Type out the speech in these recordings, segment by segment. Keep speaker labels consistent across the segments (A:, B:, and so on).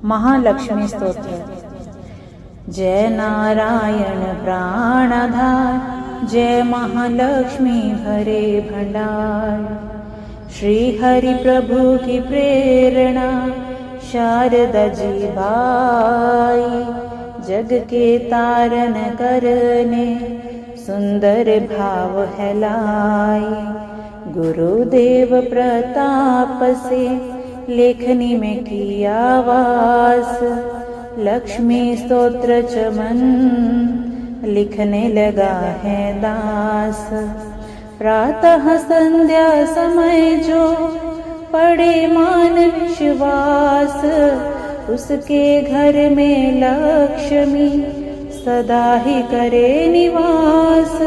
A: महालक्ष्मी स्तोत्र। जय नारायण प्राणधार, जय महालक्ष्मी भरे भंडार। श्री हरि प्रभु की प्रेरणा शारदा जी बाई, जग के तारन करने सुंदर भाव है लाई। गुरुदेव प्रताप से लेखनी में किया वास, लक्ष्मी स्तोत्र चमन लिखने लगा है दास। प्रातः संध्या समय जो पड़े मान विश्वास, उसके घर में लक्ष्मी सदा ही करे निवास।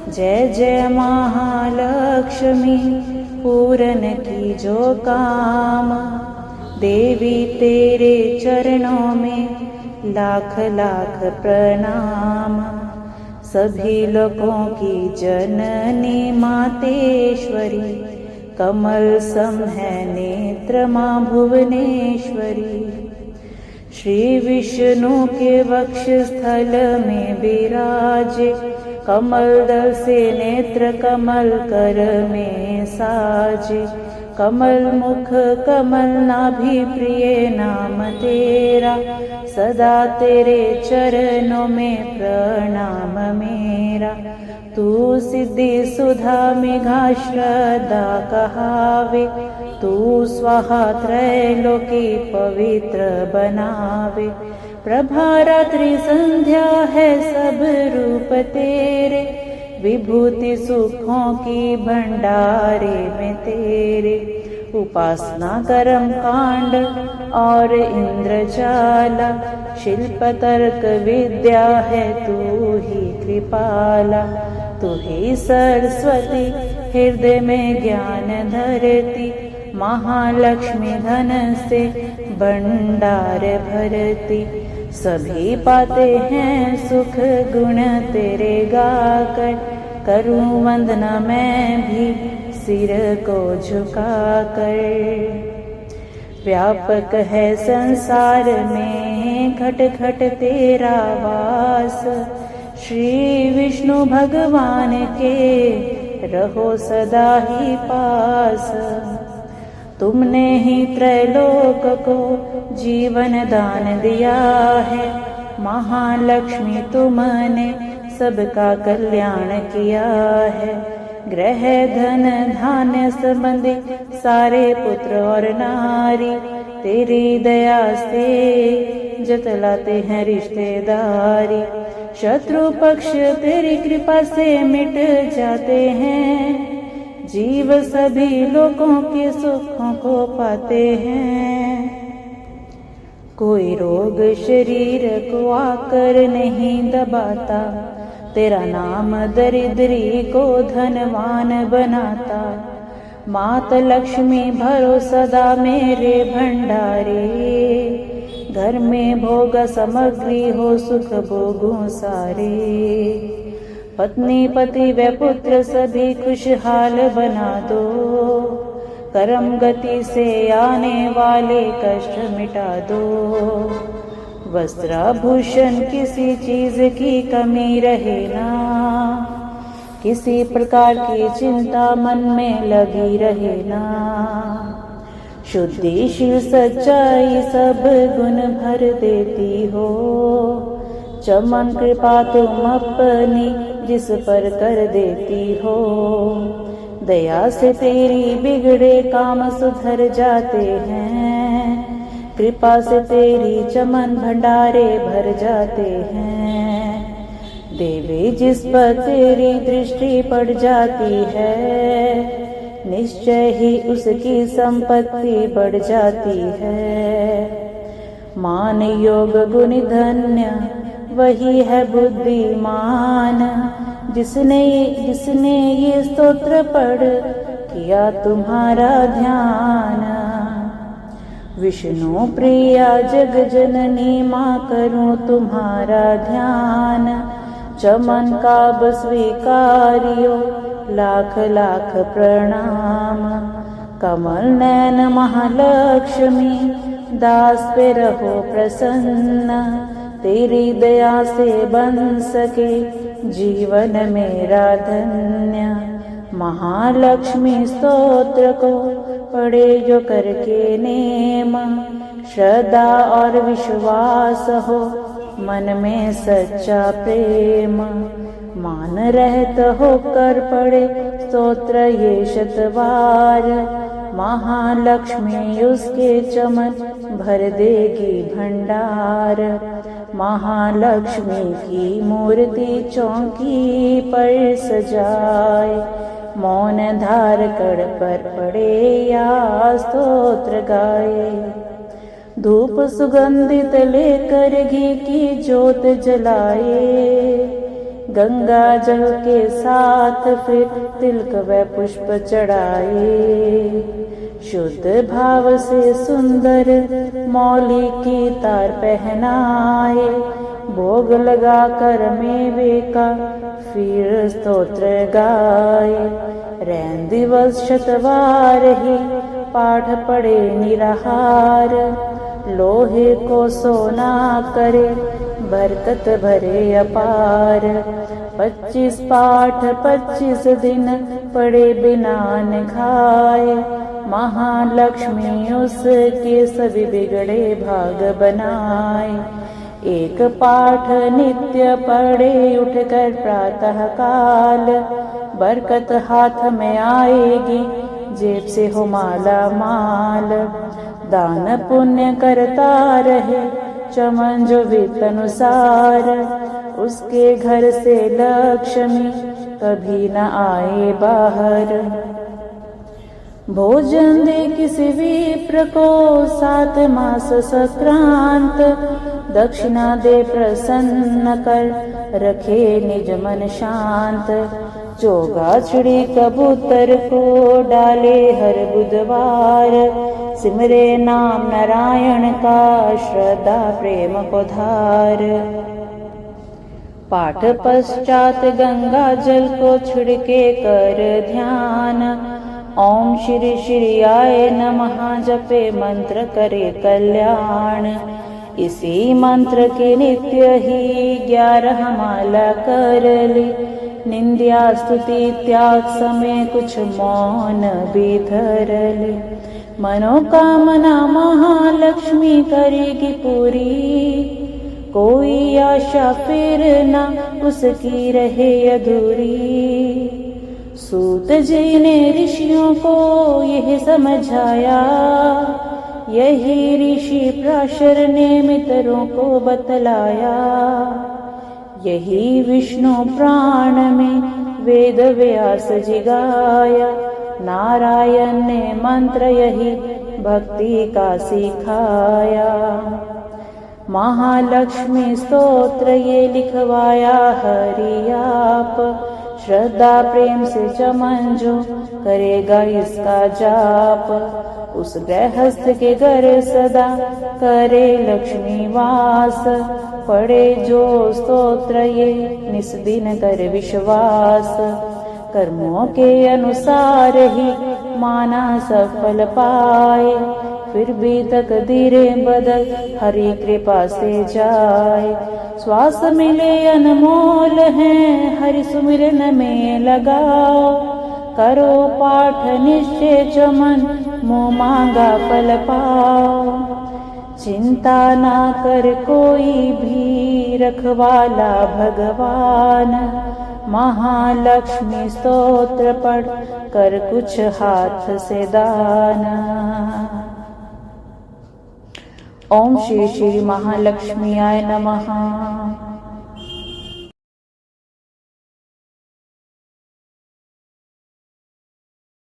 A: जय जय महालक्ष्मी पूरन की जो काम, देवी तेरे चरणों में लाख लाख प्रणाम। सभी लोगों की जननी मातेश्वरी, कमल सम है नेत्र माँ भुवनेश्वरी। श्री विष्णु के वक्ष स्थल में विराजे, कमल दल से नेत्र कमल कर में साजे। कमल मुख कमल नाभि प्रिय नाम तेरा, सदा तेरे चरणों में प्रणाम मेरा। तू सिद्धि सुधा मेघा श्रद्धा कहावे, तू स्वाहा त्रैलोकी पवित्र बनावे। प्रभा रात्रि संध्या है सब रूप तेरे, विभूति सुखों की भंडारे में तेरे। उपासना कर्म कांड और इंद्रजाला, शिल्प तर्क विद्या है तू ही कृपाला। तू ही सरस्वती हृदय में ज्ञान धरती, महालक्ष्मी धन से भंडार भरती। सभी पाते हैं सुख गुण तेरे गाकर, करूं वंदना मैं भी सिर को झुकाकर। व्यापक है संसार में घट घट तेरा वास, श्री विष्णु भगवान के रहो सदा ही पास। तुमने ही त्रैलोक को जीवन दान दिया है, महालक्ष्मी तुमने सबका कल्याण किया है। ग्रह धन धान्य संबंधी सारे पुत्र और नारी, तेरी दया से जतलाते हैं रिश्तेदारी। शत्रु पक्ष तेरी कृपा से मिट जाते हैं, जीव सभी लोगों के सुखों को पाते हैं। कोई रोग शरीर को आकर नहीं दबाता, तेरा नाम दरिद्री को धनवान बनाता। मात लक्ष्मी भरो सदा मेरे भंडारे, घर में भोग सामग्री हो सुख भोगों सारे। पत्नी पति व पुत्र सभी खुशहाल बना दो, कर्म गति से आने वाले कष्ट मिटा दो। वस्त्राभूषण किसी चीज की कमी रहे ना, किसी प्रकार की चिंता मन में लगी रहे ना। शुद्धिशील सच्चाई सब गुण भर देती हो, चमन कृपा तुम अपनी जिस पर कर देती हो। दया से तेरी बिगड़े काम सुधर जाते हैं, कृपा से तेरी चमन भंडारे भर जाते हैं। देवी जिस पर तेरी दृष्टि पड़ जाती है, निश्चय ही उसकी संपत्ति बढ़ जाती है। मान योग गुण धन्य वही है बुद्धिमान, जिसने ये स्तोत्र पढ़ किया तुम्हारा ध्यान। विष्णु प्रिया जग जननी माँ करूं तुम्हारा ध्यान। चमन का स्वीकारियो लाख लाख प्रणाम। कमल नैन महालक्ष्मी दास पे रहो प्रसन्न, तेरी दया से बन सके जीवन मेरा धन्य। महालक्ष्मी स्तोत्र को पढ़े जो करके नेम, श्रद्धा और विश्वास हो मन में सच्चा प्रेम। मान रहत होकर पढ़े स्तोत्र ये शतवार, महालक्ष्मी उसके चमन भर देगी भंडार। महालक्ष्मी की मूर्ति चौकी पर सजाए, मौन धार कर पर पड़े या स्तोत्र गाए। धूप सुगंधित लेकर घी की ज्योत जलाए, गंगा जल के साथ फिर तिलक व पुष्प चढ़ाए। शुद्ध भाव से सुंदर मौली की तार पहनाए, भोग लगा कर मेवे का फिर स्तोत्र गाए। रैन दिवस शतवार ही पाठ पढ़े निराहार, लोहे को सोना करे बरकत भरे अपार। 25 पाठ 25 दिन पढ़े बिना न खाए, महालक्ष्मी उसके सभी बिगड़े भाग बनाए। एक पाठ नित्य पढ़े उठकर प्रातः काल, बरकत हाथ में आएगी जेब से हो माला माल। दान पुण्य करता रहे चमन जो वित्त अनुसार, उसके घर से लक्ष्मी कभी न आए बाहर। भोजन दे किसी विप्र को 7 मास संक्रांत, दक्षिणा दे प्रसन्न कर रखे निज मन शांत। चोगा चिड़ी कबूतर को डाले हर बुधवार, सिमरे नाम नारायण का श्रद्धा प्रेम को धार। पाठ पश्चात गंगा जल को छिड़के कर ध्यान, ओम श्री श्री आय नमः जपे मंत्र करे कल्याण। इसी मंत्र के नित्य ही 11 माला कर ली, निंद्या स्तुति त्याग समय कुछ मौन भी धर ले। मनोकामना महालक्ष्मी करेगी पूरी, कोई आशा फिर ना उसकी रहे अधूरी। सूत जी ने ऋषियों को यह समझाया, यही ऋषि पराशर ने मित्रों को बतलाया। यही विष्णु प्राण में वेद व्यास जी गाया, नारायण ने मंत्र यही भक्ति का सिखाया। महालक्ष्मी स्तोत्र ये लिखवाया हरि आप, श्रद्धा प्रेम से चमन जो करेगा इसका जाप। उस गृहस्थ के घर सदा करे लक्ष्मी वास, पढ़े जो स्तोत्र ये निस्दिन कर विश्वास। कर्मों के अनुसार ही माना सफल पाए, फिर भी तकदीरें बदल हरि कृपा से जाए। श्वास मिले अनमोल हैं हरि सुमिरन में लगाओ, करो पाठ निश्चय चमन मुँह मांगा फल पाओ। चिंता ना कर कोई भी रखवाला भगवान, महालक्ष्मी स्तोत्र पढ़ कर कुछ हाथ से दान। ओम श्री श्री महालक्ष्मी आय नमः।